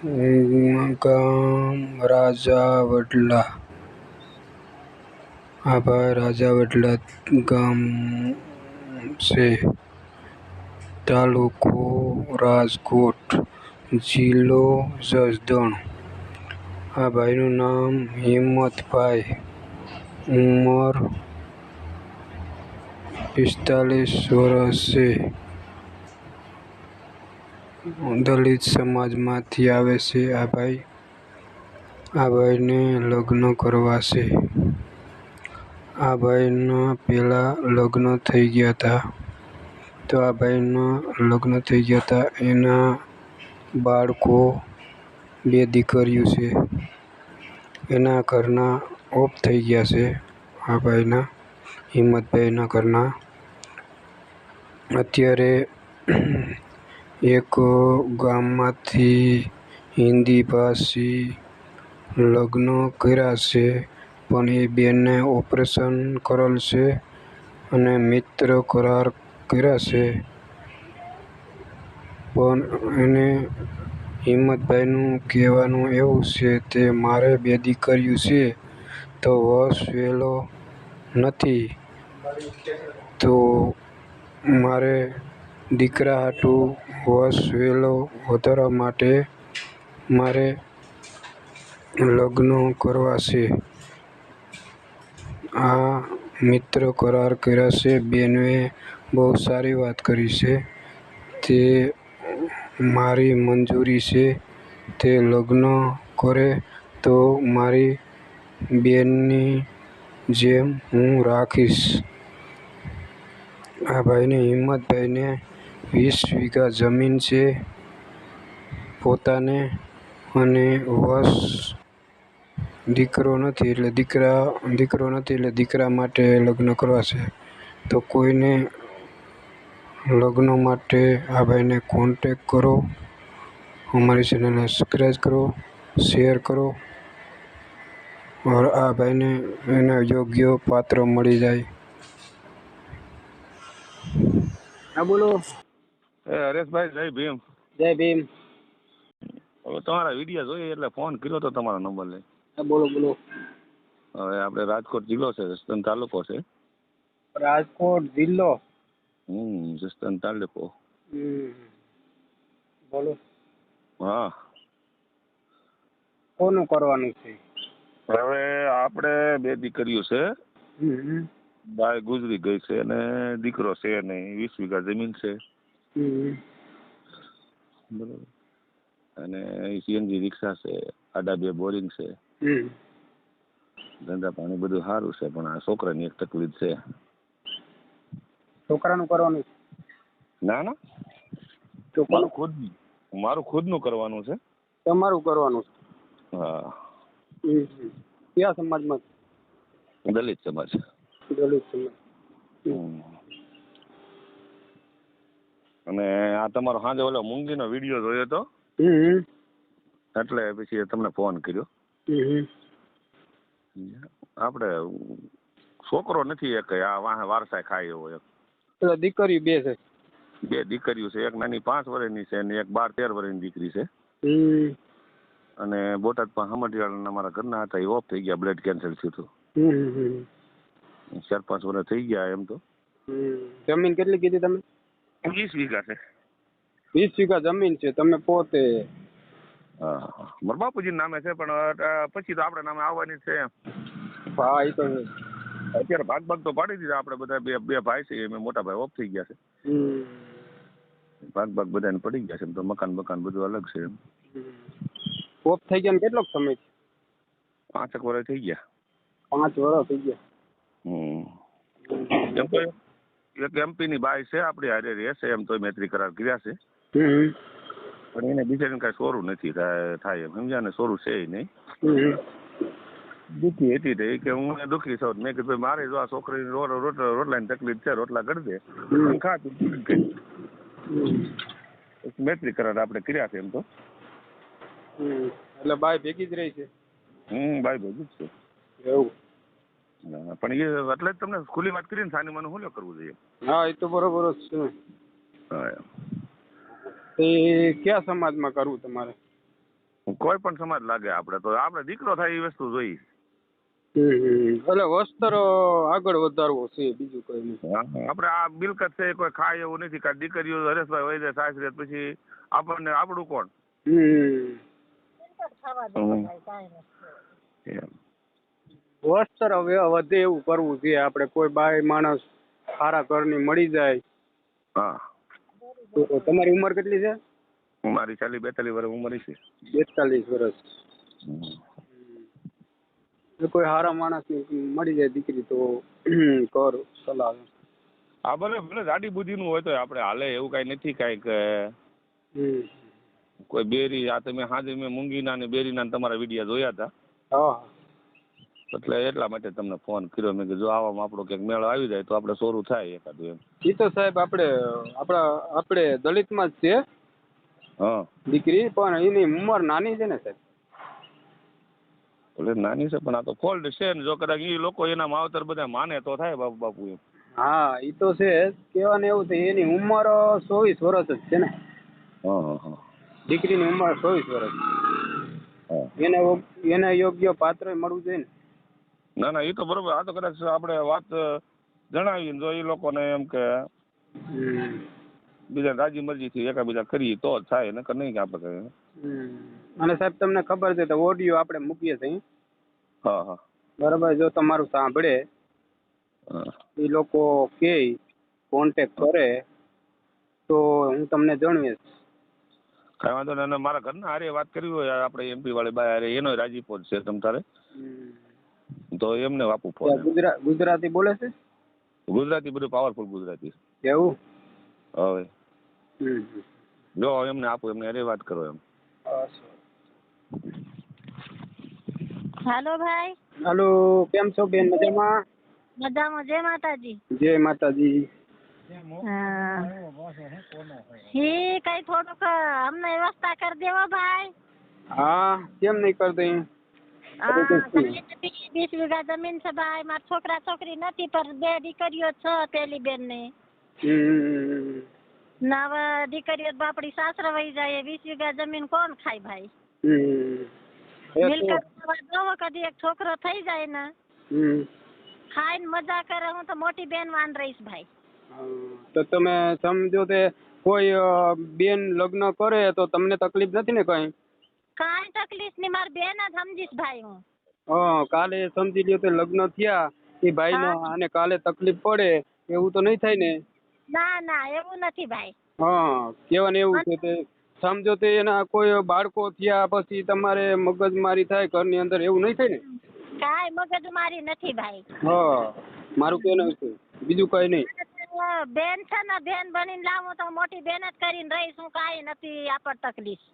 ગામ રાજાવડલા. આ ભાઈ રાજાવડલા ગામ છે. તાલુકો રાજકોટ, જિલ્લો જસદણ. આ ભાઈનું નામ હિંમતભાઈ, ઉંમર 45 વર્ષ છે. દલિત સમાજમાંથી આવે છે આ ભાઈ. આ ભાઈને લગ્ન કરવા છે. આ ભાઈના પહેલા લગ્ન થઈ ગયા હતા. તો આ ભાઈના લગ્ન થઈ ગયા હતા. એના બાળકો 2 દીકરીઓ છે. એના ઘરના ઓફ થઈ ગયા છે. આ ભાઈના હિંમતભાઈના ઘરના અત્યારે એક ગામમાંથી હિન્દી ભાષી લગ્ન કર્યા છે, પણ એ બેનને ઓપરેશન કરેલ છે અને મિત્ર કરાર કર્યા છે. પણ એને હિંમતભાઈનું કહેવાનું એવું છે તે મારે 2 દીકરીઓ છે તો વંશ વહેલો નથી, તો મારે દીકરા હાટુ વંશ વહેલો વધારવા માટે મારે લગ્ન કરવા છે. આ મિત્ર કરાર કર્યા છે. બેનએ બહુ સારી વાત કરી છે. તે મારી મંજૂરી છે. તે લગ્ન કરે તો મારી બેનની જેમ હું રાખીશ. આ ભાઈને હિંમતભાઈને 20 વીઘા જમીન છે પોતાને, અને દીકરો નથી એટલે દીકરા માટે લગ્ન કરવા છે. તો કોઈને લગ્ન માટે આ ભાઈને કોન્ટેક કરો. અમારી ચેનલને સબસ્ક્રાઈબ કરો, શેર કરો, આ ભાઈને એના યોગ્ય પાત્ર મળી જાય. હા બોલો. હરેશભાઈ, જય ભીમ. જય ભીમ. હવે તમારા વિડીયો જોઈએ એટલે ફોન કર્યો તો તમારો નંબર લઈ. હા બોલો બોલો. હવે આપણે રાજકોટ જિલ્લો છે, જસદણ તાલુકો છે. રાજકોટ જિલ્લો. જસદણ તાલુકો. બોલો. હા. કોનું કરવાનું છે? હવે આપણે 2 દીકરીઓ છે. બાઈ ગુજરી ગઈ છે અને દીકરો છે નહીં. 20 વીઘા જમીન છે. બરોબર. અને સીએનજી રિક્ષા છે, આડા 2 બોરિંગ છે. ધંધા પાણી બધું સારું છે, પણ આ છોકરાની એક તકલીફ છે. છોકરાનું કરવાનું? ના ના, મારું ખુદનું કરવાનું છે. તમારું કરવાનું છે? હા. કયા સમાજમાં? દલિત સમાજ. દલિત સમાજ. અને આ તમારો સાંજે ઓલો મૂંગીનો વિડીયો જોયો હતો, એટલે પછી તમને ફોન કર્યો. આપણે છોકરો નથી એક, આ વારસાઈ ખાય એવો એક. દીકરી 2 છે? 2 દીકરીઓ છે. એક નાની 5 વર્ષની છે અને એક 12-13 વર્ષની દીકરી છે. અને બોટાદ પણ હમડિયાળાના મારા ઘરના હતા, એ ઓફ થઈ ગયા, બ્લડ કેન્સર થયું હતું. 4-5 વર્ષ થઈ ગયા એમ તો. જમીન કેટલી કીધી તમે? 20 વીઘા છે. 20 વીઘા જમીન છે. તમે પોતે? હા, મારા બાપુજી નામે છે, પણ પછી તો આપણે નામે આવવાની છે. હા, એ તો અત્યારે ભાગ તો પાડી દીધા આપણે બધા. બે ભાઈ છે, એમ મોટા ભાઈ ઓફ થઈ ગયા છે. ભાગ બધાને પડી ગયા છે. એમ તો મકાન બધું અલગ છે. એમ ઓફ થઈ ગયા કેટલોક સમય? 5 વર્ષ થઈ ગયા. 5 વર્ષ થઈ ગયા. એમ તો એક MP ની બાઈ છે આપણી હારે રહેશે, એમ તો મૈત્રી કરાર કર્યા છે. પણ એને બિચારીને કઈ સોરું નથી થાય એમ, સમજ્યા ને? સોરું છે નહીં. દુઃખી હતી કે હું દુઃખી છું. મેં કીધું મારે જો આ છોકરી રોટલાની તકલીફ છે, રોટલા કરી દે, ખાતું મૈત્રી કરાર આપણે કર્યા છે. એમ તો એટલે બાઈ ભેગી જ રહી છે? બાઈ ભેગી જ છે. એવું? પણ એ એટલે જ તમને ખુલ્લી વાત કરીને સાની મને શું કરવું જોઈએ? હા, એ તો બરોબર જ છે. હા. એ કયા સમાજમાં કરવું તમારે? કોઈ પણ સમાજ લાગે આપણે તો આપણે દીકરો થાય એ વસ્તુ જોઈ. એટલે વસ્ત્ર આગળ વધારવો છે, બીજું કઈ નહીં. આપણે આ મિલકત છે કોઈ ખાય એવું નથી. કારણ દીકરીઓ હરેશભાઈ હોય જાય સાસરે પછી આપણને આપણું કોણ. વસ્ત્ર વધે એવું કરવું છે આપણે. કોઈ બાય માણસ સારા ઘરની મળી જાય. હા. તો તમારી ઉંમર કેટલી છે? મારી 42 વર્ષ ઉંમર છે. 42 વર્ષ. કોઈ સારા માણસ મળી જાય દીકરી તો કર સલાહ. હા ભલે ભલે જાડી બુદ્ધિનું હોય તો આપણે હાલે એવું કઈ નથી. કાંઈક કોઈ બેરી આ તમે હાજે મેં મૂંગીના ને બેરીના તમારા વિડીયો જોયા હતા. હા. એટલે એટલા માટે તમને ફોન કર્યો. મેં કીધું આવામાં આપણો ક્યાંક મેળો આવી જાય તો આપણે સોરું થાય એકાદું એમ. એ તો સાહેબ આપણે દલિતમાં જ છે. હા. દીકરી પણ એની ઉંમર નાની છે ને સાહેબ. એટલે નાની છે પણ આ તો ફોલ્ટ છે ને. જો કદાચ એ લોકો એના માવતર બધા માને તો થાય બાપુ બાપુ એમ. હા એ તો છે જ. કહેવાને એવું છે એની ઉંમર 24 વર્ષ જ છે ને. હા. દીકરીની ઉંમર 24 વર્ષ. એને યોગ્ય પાત્ર મળવું જોઈએ ને. ના એ તો બરોબર. આ તો કદાચ આપણે વાત જણાવી જો એ લોકોને એમ કે બીજા રાજી મરજીથી એકાબીજા કરીએ તો જ થાય. નકર નહીં કે આપણે કરીએ. અને સાહેબ તમને ખબર છે તો ઓડિયો આપણે મૂકીએ છીએ. હા. બરાબર. જો તમારું સાંભળે એ લોકો કે કોન્ટેક્ટ કરે તો હું તમને જણાવીશ. કાંઈ વાંધો નહીં. અને મારા ઘરના હારે વાત કરવી હોય આપણે MP વાળી બાય હારે એનો રાજીપો જ છે તમ તારે તો એમને વાપું ફોન. ગુજરાતી બોલે છે? ગુજરાતી બધું પાવરફુલ ગુજરાતી. એવું? હવે જો એમને આપો એમને અરે વાત કરો એમ. હાલો ભાઈ. હાલો, કેમ છો બેન? મજામાં? મજામાં. જય માતાજી. જય માતાજી. ही कई થોડુંક અમને વ્યવસ્થા કરી દેવો ભાઈ. હા કેમ નહીં કરી દઈ. 20 વીઘા જમીન છે ભાઈ. મારા છોકરા છોકરી નથી પણ 2 દીકરીઓ છે. પેલી બેન ને હવે દીકરીઓ બાપડી સાસરે વહી જાય. 20 વીઘા જમીન કોણ ખાય ભાઈ? મિલકત જોવો કદી એક છોકરો થઈ જાય ને ખાઈને મજા કરે. હું તો મોટી બેન વાન રહીશ ભાઈ. તો તમે સમજો તે કોઈ બેન લગ્ન કરે તો તમને તકલીફ નથી ને કઈ? કાંઈ તકલીફ નહીં. મારી બેન જ સમજીશ ભાઈ હું. કાલે સમજી લ્યો તે લગ્ન થયા એ ભાઈ ને અને કાલે તકલીફ પડે એવું તો નહીં થાય ને? ના એવું નથી ભાઈ. કેવાનું એવું છે તે સમજો તે એના કોઈ બાળકો થયા પછી તમારે મગજમારી થાય ઘરની અંદર એવું નહીં થાય ને? કાંઈ મગજમારી નથી ભાઈ. મારું કહેવાનું છે બીજું કઈ નહીં. બેન છે ને બેન બનીને લાવું તો મોટી બેન જ કરીને રહીશ હું. કાંઈ નથી આપણ તકલીફ.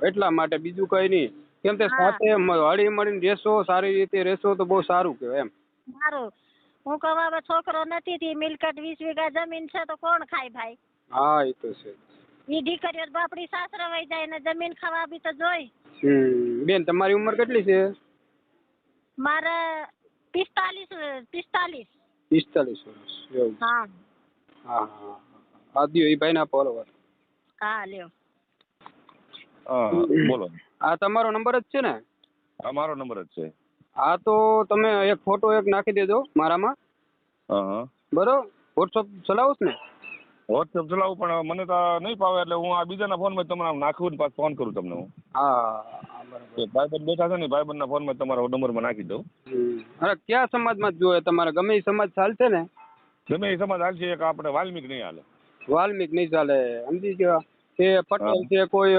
એટલા માટે બીજું કઈ નહીં. કેમ તે સાથે હળી મળીને રહેશો સારી રીતે રહેશો તો બહુ સારું કહેવાય એમ. સારું. હું કહું હવે છોકરો નથી થી મિલકત 20 વીઘા જમીન છે તો કોણ ખાય ભાઈ? હા એ તો છે. ઈ દીકરીઓ બાપડી સાસરે વહી જાય ને જમીન ખાવા બી તો જોઈ. બેન તમારી ઉંમર કેટલી છે? મારે 45 વર્ષ. એવું? હા. આ દ્યો એ ભાઈ ના ફોલોવર. હા લ્યો. બોલો. આ તમારો નંબર જ છે ને? હા મારો નંબર જ છે. હા તો તમે એક ફોટો નાખી દેજો મારામાં. બરોબર. વોટ્સઅપ ચલાવો ને? વોટ્સઅપ ચલાવું પણ મને તો નહીં ફાવે એટલે હું આ બીજાના ફોનમાં તમારા નાખું ને પાછું ફોન કરું તમને હું. બરાબર. ભાઈબંધ બેઠા છે ને ભાઈબંધના ફોનમાં તમારા નંબરમાં નાખી દઉં. અરે કયા સમાજમાં જોઈએ તમારે? ગમે એ સમાજ ચાલશે ને? ગમે એ સમાજ હાલશે. એક આપણે વાલ્મીક નહીં હાલે. વાલ્મીક નહીં ચાલે. સમજી ગયા? તે પટેલ છે કોઈ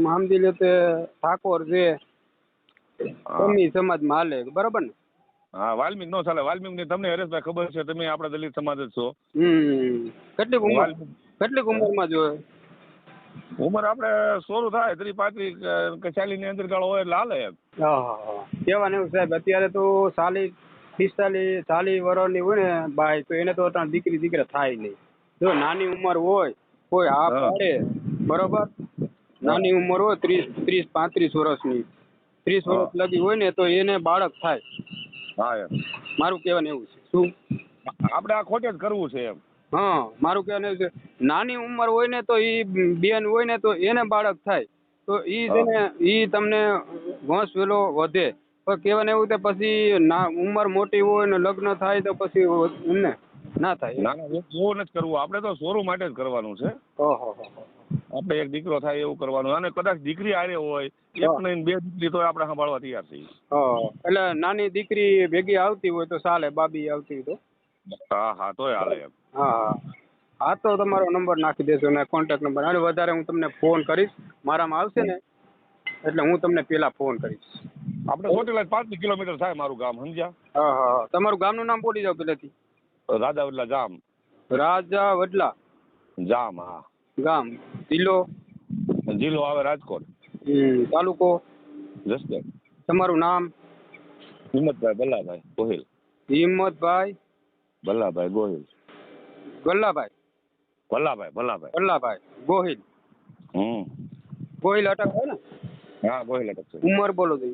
સમજી લે તે ઠાકોર છે ગમે સમાજમાં હાલે. બરાબર ને? હા વાલ્મીક નો ચાલે. વાલ્મીક ને તમને હરેશભાઈ ખબર છે તમે આપણા દલિત સમાજ જ છો. કેટલીક ઉંમરમાં જોઈએ? ઉંમર આપણે 16 થાય 30 35 કે 40 ની અંદર ગાળો હોય એટલે હાલે એમ. કહેવાનું એવું સાહેબ અત્યારે તો 40 45 40 વર્ષની હોય ને બાઈ તો એને તો દીકરા થાય નહીં. જો નાની ઉંમર હોય કોઈ હા પાડે બરોબર. નાની ઉંમર હોય 30 35 વર્ષની 30 વર્ષ લગી હોય ને તો એને બાળક થાય. હા એમ મારું કહેવાનું એવું છે. શું આપણે આ ખોટે જ કરવું છે એમ? મારું કહેવાનું એવું છે નાની ઉંમર હોય ને તો એ બેન હોય ને તો એને બાળક થાય. તો ઈ છે ને ઈ તમને વંશ વેલો વધે. પણ કહેવાને એવું કે પછી ના ઉંમર મોટી હોય ને લગ્ન થાય તો પછી એમને ના થાય. ના ના એવું નથી કરવું, આપણે તો સોરું માટે જ કરવાનું છે. ઓહો આપણે એક દીકરો થાય એવું કરવાનું, અને કદાચ દીકરી હારે હોય એક નહીં બે દીકરી તો આપણે સંભાળવા તૈયાર છીએ. એટલે નાની દીકરી ભેગી આવતી હોય તો ચાલે, બાબી આવતી હોય તો. હા હા તોય હાલે એમ. હા હા તો તમારો નંબર નાખી દેજો ને કોન્ટેક્ટ નંબર, અને વધારે હું તમને ફોન કરીશ. મારામાં આવશે ને એટલે હું તમને પેલા ફોન કરીશ. આપણે ચોટીલા 5 કિલોમીટર થાય મારું ગામ, સમજ્યા? હા હા તમારું ગામનું નામ બોલી જાઓ પહેલેથી. રાજાવડલા જામ. રાજા વડલા જામ, હા. ગામ, જિલ્લો જિલ્લો આવે રાજકોટ. તાલુકો જસદણ. તમારું નામ? હિંમતભાઈ ભલ્લાભાઈ ગોહિલ. હિંમતભાઈ ભલ્લાભાઈ ગોહિલ. ગલ્લાભાઈ ભલ્લાભાઈ ગોહિલ. ગોહિલ અટક હોય ને? હા ગોહિલ અટક છે. ઉંમર બોલો તો.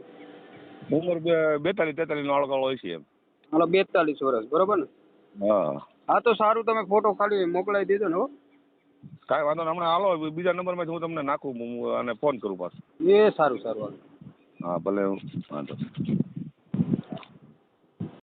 ઉંમર 42-43 નો અળગળ હોય છે એમ. હાલો 42 વર્ષ બરોબર ને? હા હા તો સારું, તમે ફોટો ખાલી મોકલાવી દેજો ને. હો કાંઈ વાંધો નહીં, હમણાં હાલો બીજા નંબરમાંથી હું તમને નાખું અને ફોન કરું પાછું. એ સારું. હા ભલે વાંધો.